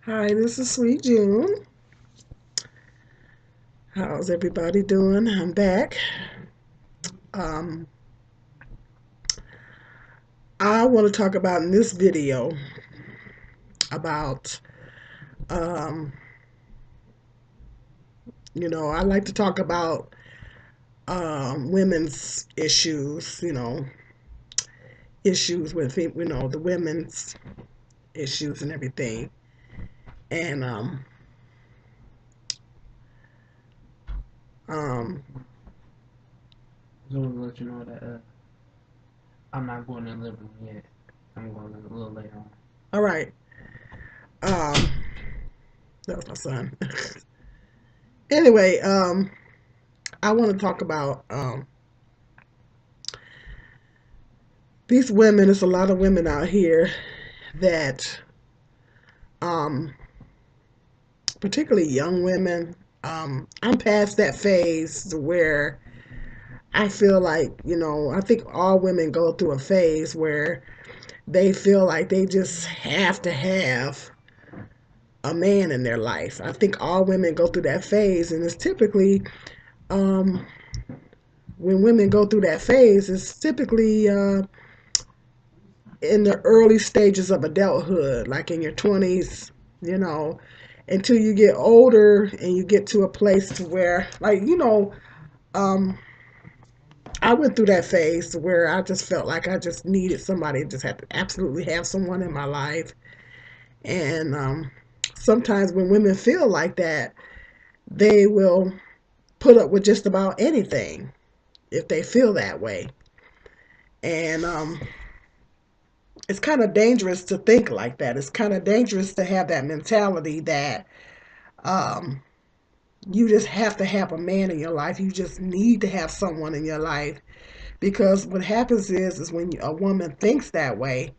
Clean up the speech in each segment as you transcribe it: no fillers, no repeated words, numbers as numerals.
Hi, this is Sweet June. How's everybody doing? I'm back. Um, I want to talk about in this video about, um, I like to talk about women's issues, issues with, the women's issues and everything. And um, Just want to let you know that I'm not going to the living room yet. I'm going a little later on. all right. Um, that was my son. Anyway, I want to talk about these women. There's a lot of women out here that um, particularly young women. I'm past that phase where I feel like, I think all women go through a phase where they feel like they just have to have a man in their life. I think all women go through that phase, and it's typically um, when women go through that phase, it's typically in the early stages of adulthood, like in your 20s, you know, until you get older and you get to a place to where, like, um, I went through that phase where I just felt like I just needed somebody, just had to absolutely have someone in my life. And sometimes when women feel like that, they will put up with just about anything if they feel that way. And it's kind of dangerous to think like that. It's kind of dangerous to have that mentality that um, you just have to have a man in your life. You just need to have someone in your life. Because what happens is when a woman thinks that way,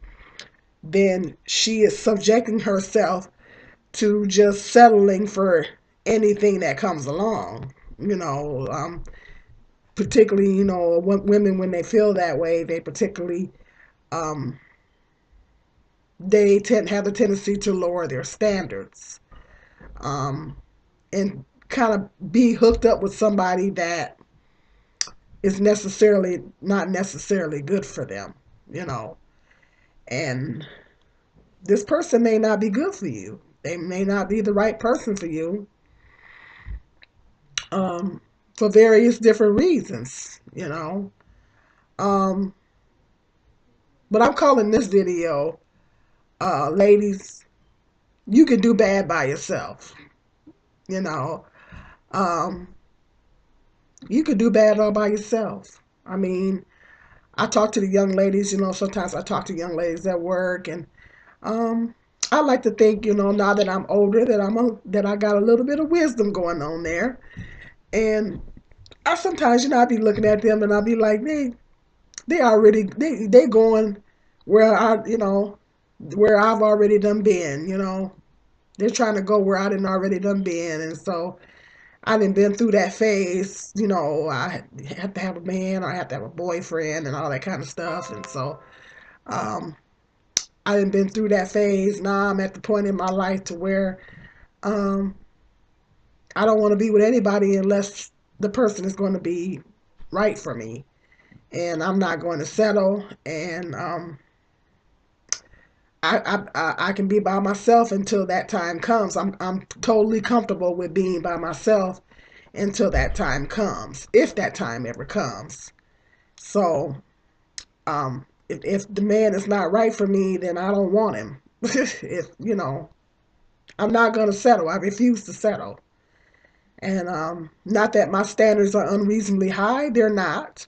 then she is subjecting herself to just settling for anything that comes along. Particularly, women when they feel that way, they particularly um, they tend have the tendency to lower their standards um, and kind of be hooked up with somebody that is necessarily not necessarily good for them, you know. And this person may not be good for you. They may not be the right person for you um, for various different reasons. Um, but I'm calling this video, ladies, you can do bad by yourself. You know, um, you can do bad all by yourself. I mean, I talk to the young ladies, sometimes I talk to young ladies at work, and um, I like to think, now that I'm older, that I got a little bit of wisdom going on there. And I sometimes, I be looking at them and I'll be like, they going where where I've already done been. They're trying to go where I didn't already done been, and so I didn't been through that phase. I have to have a man, or I have to have a boyfriend, and all that kind of stuff, and so um, I didn't been through that phase. Now I'm at the point in my life to where um, I don't want to be with anybody unless the person is going to be right for me, and I'm not going to settle. And I can be by myself until that time comes. I'm totally comfortable with being by myself until that time comes, if that time ever comes. So, if the man is not right for me, then I don't want him. If I'm not gonna settle. I refuse to settle. And not that my standards are unreasonably high; they're not.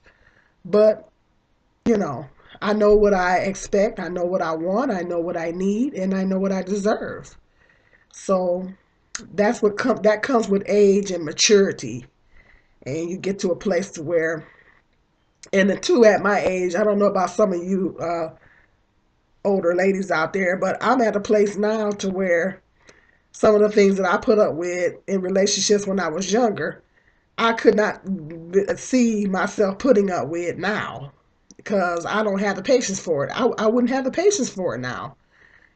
But you know, I know what I expect. I know what I want. I know what I need, and I know what I deserve. So that comes with age and maturity, and you get to a place to where, and the two at my age, I don't know about some of you older ladies out there, but I'm at a place now to where some of the things that I put up with in relationships when I was younger, I could not see myself putting up with now because I don't have the patience for it. I wouldn't have the patience for it now.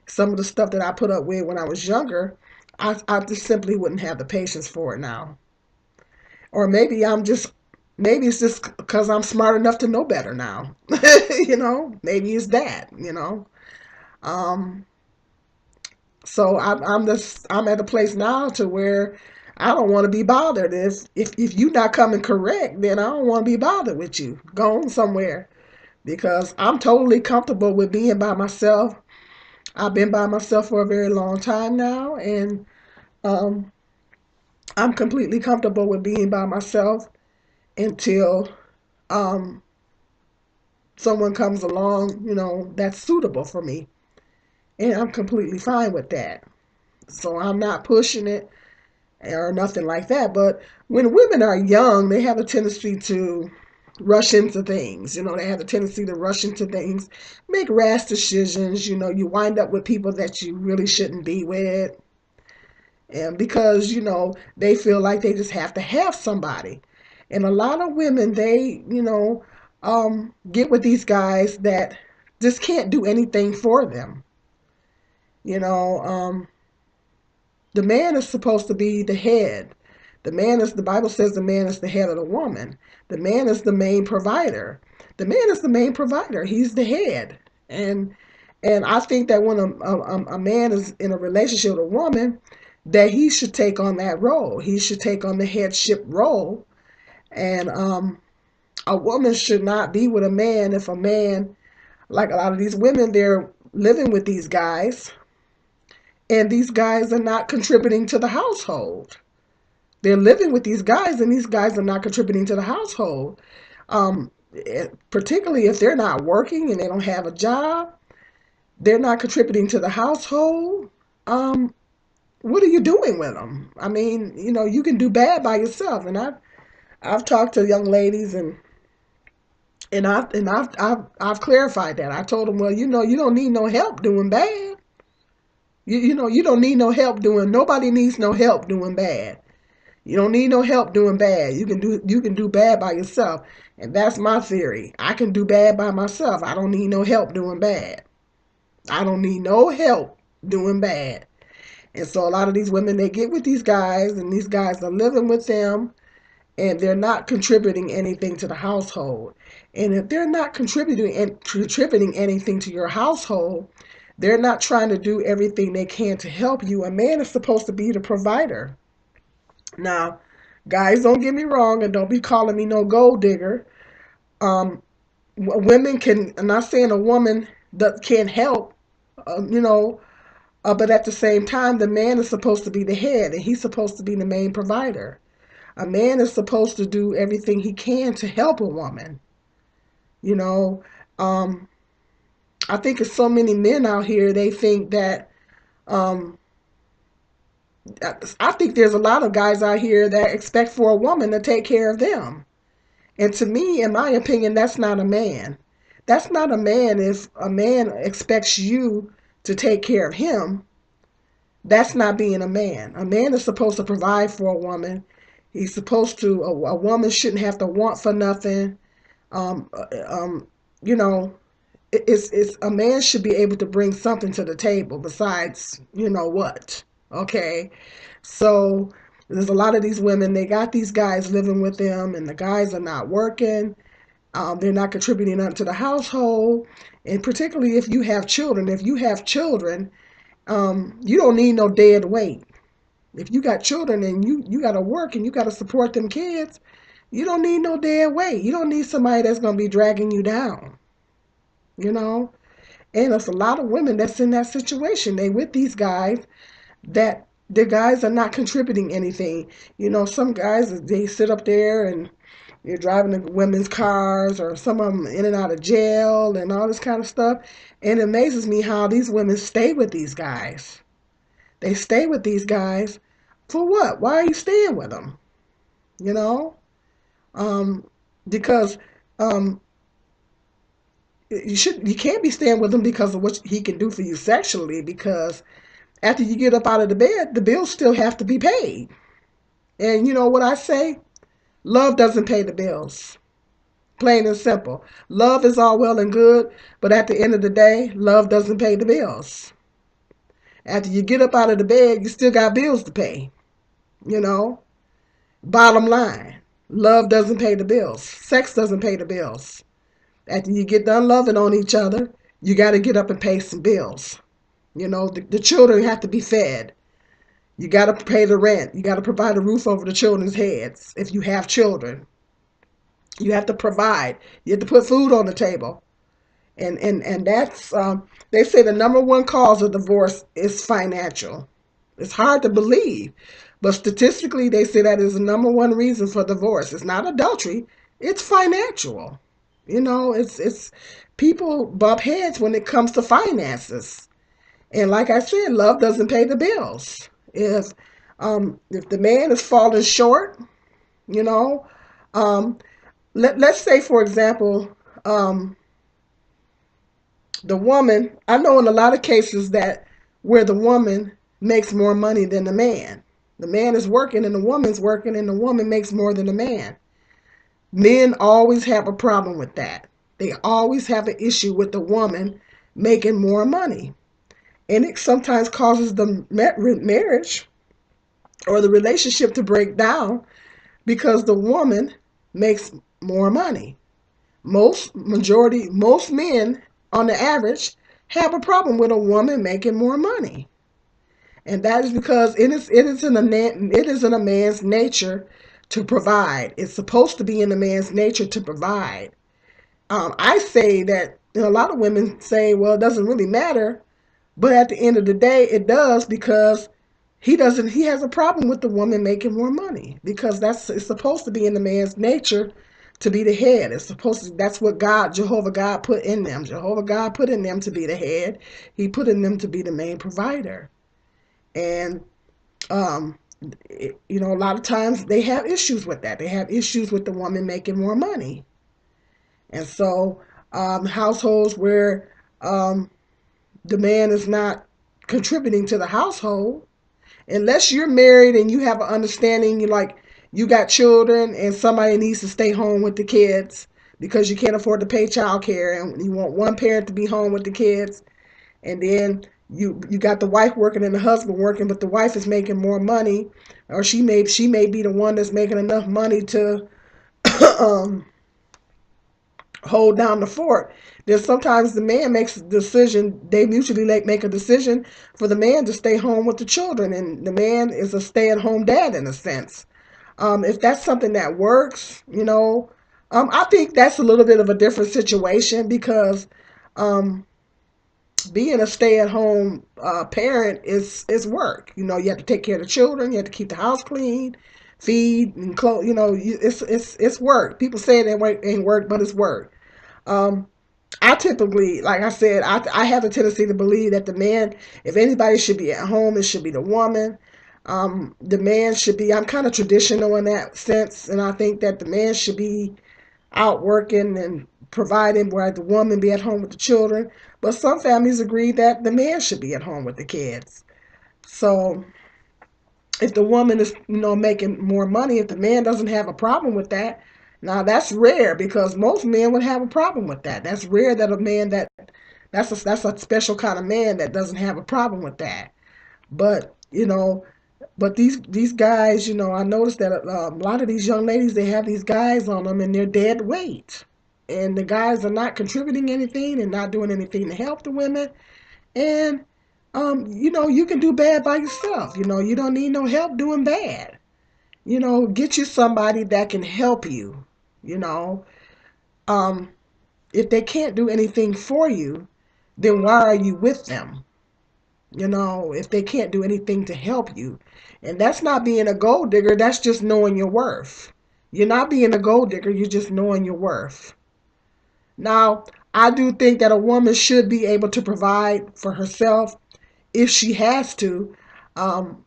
some of the stuff that I put up with when I was younger, I just simply wouldn't have the patience for it now. Or maybe it's just because I'm smart enough to know better now. Maybe it's that. Um, so I'm at a place now to where I don't want to be bothered. If you not coming correct, then I don't want to be bothered with you. Go on somewhere because I'm totally comfortable with being by myself. I've been by myself for a very long time now, and um, I'm completely comfortable with being by myself until um, someone comes along, that's suitable for me. And I'm completely fine with that. So I'm not pushing it or nothing like that. But when women are young, they have a tendency to rush into things. They have a tendency to rush into things, make rash decisions. You wind up with people that you really shouldn't be with. And because, they feel like they just have to have somebody. And a lot of women, they, get with these guys that just can't do anything for them. You know, um, the man is supposed to be the head. The Bible says the man is the head of the woman. The man is the main provider. The man is the main provider. He's the head. And I think that when a man is in a relationship with a woman, that he should take on that role. He should take on the headship role. And a woman should not be with a man if a man, like a lot of these women, they're living with these guys, and these guys are not contributing to the household. They're living with these guys, and these guys are not contributing to the household. Particularly if they're not working and they don't have a job, they're not contributing to the household. Um, what are you doing with them? I mean, you can do bad by yourself. And I've talked to young ladies, and I've clarified that. I told them, well, you don't need no help doing bad. You don't need no help doing. Nobody needs no help doing bad. You don't need no help doing bad. You can do bad by yourself. And that's my theory. I can do bad by myself. I don't need no help doing bad. I don't need no help doing bad. And so a lot of these women, they get with these guys, and these guys are living with them, and they're not contributing anything to the household. And if they're not contributing anything to your household, they're not trying to do everything they can to help you. A man is supposed to be the provider. Now, guys, don't get me wrong, and don't be calling me no gold digger. Um, Women can. I'm not saying a woman that can't help, you know, but at the same time, the man is supposed to be the head, and he's supposed to be the main provider. A man is supposed to do everything he can to help a woman. You know, um, I think it's so many men out here. They think that. Um, I think there's a lot of guys out here that expect for a woman to take care of them. And to me, in my opinion, that's not a man. That's not a man. If a man expects you to take care of him, that's not being a man. A man is supposed to provide for a woman. He's supposed to, a woman shouldn't have to want for nothing. Um, uh, um, you know, it's a man should be able to bring something to the table besides, what. Okay. So there's a lot of these women, they got these guys living with them, and the guys are not working. They're not contributing nothing to the household. And particularly if you have children, you don't need no dead weight. If you got children and you got to work and you got to support them kids, you don't need no dead weight. You don't need somebody that's going to be dragging you down, you know? And there's a lot of women that's in that situation. They with these guys that the guys are not contributing anything. Some guys, they sit up there and you're driving the women's cars, or some of them in and out of jail and all this kind of stuff. And it amazes me how these women stay with these guys. They stay with these guys for what? Why are you staying with them? You know, um, because um, you can't be staying with him because of what he can do for you sexually. Because after you get up out of the bed, the bills still have to be paid. And you know what I say? Love doesn't pay the bills. Plain and simple. Love is all well and good, but at the end of the day, love doesn't pay the bills. After you get up out of the bed, you still got bills to pay. You know, bottom line, love doesn't pay the bills. Sex doesn't pay the bills. After you get done loving on each other, you got to get up and pay some bills. The children have to be fed. You got to pay the rent. You got to provide a roof over the children's heads. If you have children, you have to provide. You have to put food on the table. And that's they say the number one cause of divorce is financial. It's hard to believe, but statistically they say that is the number one reason for divorce. It's not adultery, it's financial. It's people bump heads when it comes to finances. And like I said, love doesn't pay the bills. If the man is falling short, you know, um, let's say for example, the woman, I know in a lot of cases that where the woman makes more money than the man. The man is working and the woman's working and the woman makes more than the man. Men always have a problem with that. They always have an issue with the woman making more money. And it sometimes causes the marriage or the relationship to break down because the woman makes more money. Most men on the average have a problem with a woman making more money. And that is because it is in a man's nature to provide. It's supposed to be in a man's nature to provide. I say that a lot of women say, well, it doesn't really matter, but at the end of the day, it does because he has a problem with the woman making more money because it's supposed to be in the man's nature to be the head. That's what Jehovah God put in them. Jehovah God put in them to be the head. He put in them to be the main provider. And um, a lot of times they have issues with that. They have issues with the woman making more money. And so households where the man is not contributing to the household, unless you're married and you have an understanding, you got children and somebody needs to stay home with the kids because you can't afford to pay child care and you want one parent to be home with the kids, and then you got the wife working and the husband working, but the wife is making more money, or she may be the one that's making enough money to um, hold down the fort. Then sometimes the man makes a decision. They mutually make a decision for the man to stay home with the children, and the man is a stay-at-home dad in a sense. If that's something that works, I think that's a little bit of a different situation because um, being a stay-at-home parent is work. You have to take care of the children. You have to keep the house clean, feed and clothe. It's work. People say it ain't work, but it's work. Um, I typically, like I said, I have a tendency to believe that the man, if anybody should be at home, it should be the woman. The man should be, I'm kind of traditional in that sense, and I think that the man should be out working and providing where the woman be at home with the children. But some families agree that the man should be at home with the kids. So if the woman is, making more money, if the man doesn't have a problem with that, now that's rare because most men would have a problem with that. That's rare that a man that's a special kind of man that doesn't have a problem with that. But these guys, I noticed that a lot of these young ladies, they have these guys on them and they're dead weight. And the guys are not contributing anything and not doing anything to help the women. And, you can do bad by yourself. You don't need no help doing bad. Get you somebody that can help you. You know, um, if they can't do anything for you, then why are you with them? If they can't do anything to help you. And that's not being a gold digger, that's just knowing your worth. You're not being a gold digger, you're just knowing your worth. Now, I do think that a woman should be able to provide for herself if she has to. Um,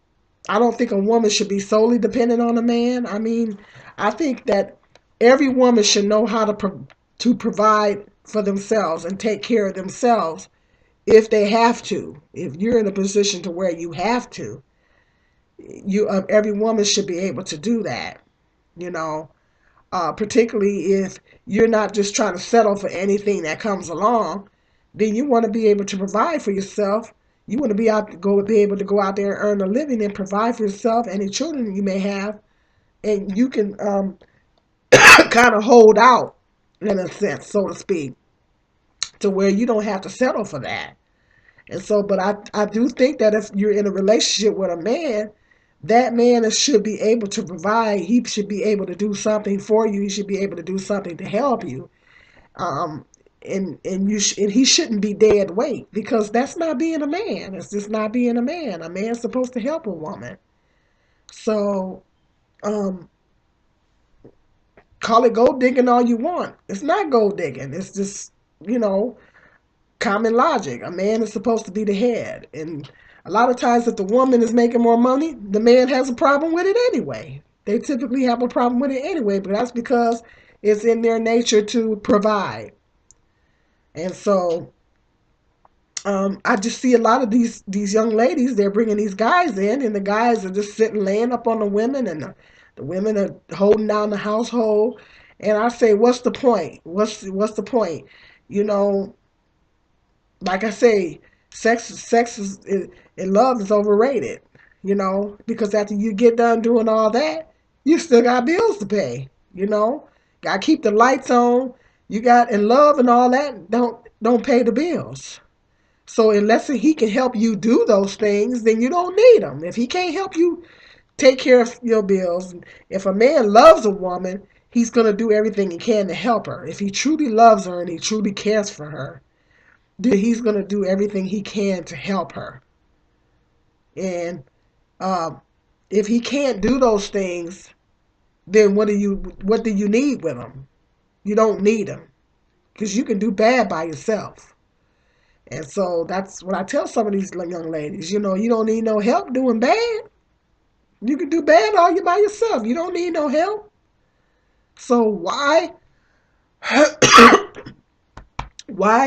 I don't think a woman should be solely dependent on a man. I mean, I think that every woman should know how to provide for themselves and take care of themselves if they have to. If you're in a position to where you have to, every woman should be able to do that. You know, particularly if you're not just trying to settle for anything that comes along, then you want to be able to provide for yourself. You want to be able to go out there and earn a living and provide for yourself, any children you may have, and you can kind of hold out in a sense, so to speak, to where you don't have to settle for that. And so, but I do think that if you're in a relationship with a man, that man should be able to provide. He should be able to do something for you. He should be able to do something to help you. Um, and he shouldn't be dead weight, because that's not being a man. It's just not being a man. A man's supposed to help a woman. So, um, call it gold digging all you want. It's not gold digging. It's just, you know, common logic. A man is supposed to be the head. And a lot of times, if the woman is making more money, the man has a problem with it anyway. They typically have a problem with it anyway, but that's because it's in their nature to provide. And so, I just see a lot of these young ladies. They're bringing these guys in, and the guys are just sitting, laying up on the women, and the women are holding down the household. And I say, what's the point? What's the point? You know, like I say, sex and love is overrated. You know, because after you get done doing all that, you still got bills to pay. You know, got to keep the lights on. You got, and love and all that don't pay the bills. So unless he can help you do those things, then you don't need him. If he can't help you take care of your bills, if a man loves a woman, he's going to do everything he can to help her. If he truly loves her and he truly cares for her, then he's going to do everything he can to help her. And um, if he can't do those things, then what do you need with him? You don't need him, because you can do bad by yourself. And so that's what I tell some of these young ladies. You know, you don't need no help doing bad. You can do bad all you by yourself. You don't need no help. So why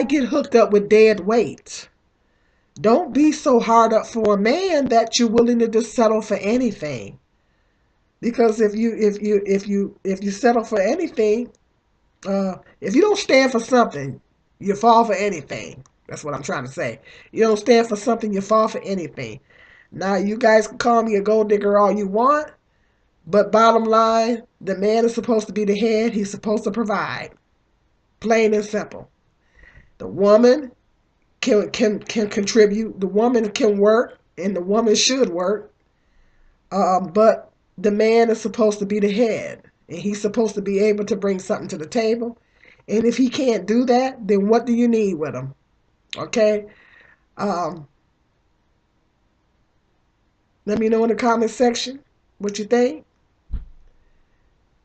get hooked up with dead weight? Don't be so hard up for a man that you're willing to just settle for anything. Because if you settle for anything, if you don't stand for something, you fall for anything. That's what I'm trying to say. You don't stand for something, you fall for anything. Now, you guys can call me a gold digger all you want, but bottom line, the man is supposed to be the head. He's supposed to provide. Plain and simple. The woman can contribute. The woman can work, and the woman should work. But the man is supposed to be the head, and he's supposed to be able to bring something to the table. And if he can't do that, then what do you need with him? Okay? Um, Let me know in the comment section what you think.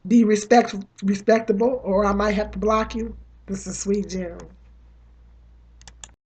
Be respectable, or I might have to block you. This is Sweet Jim.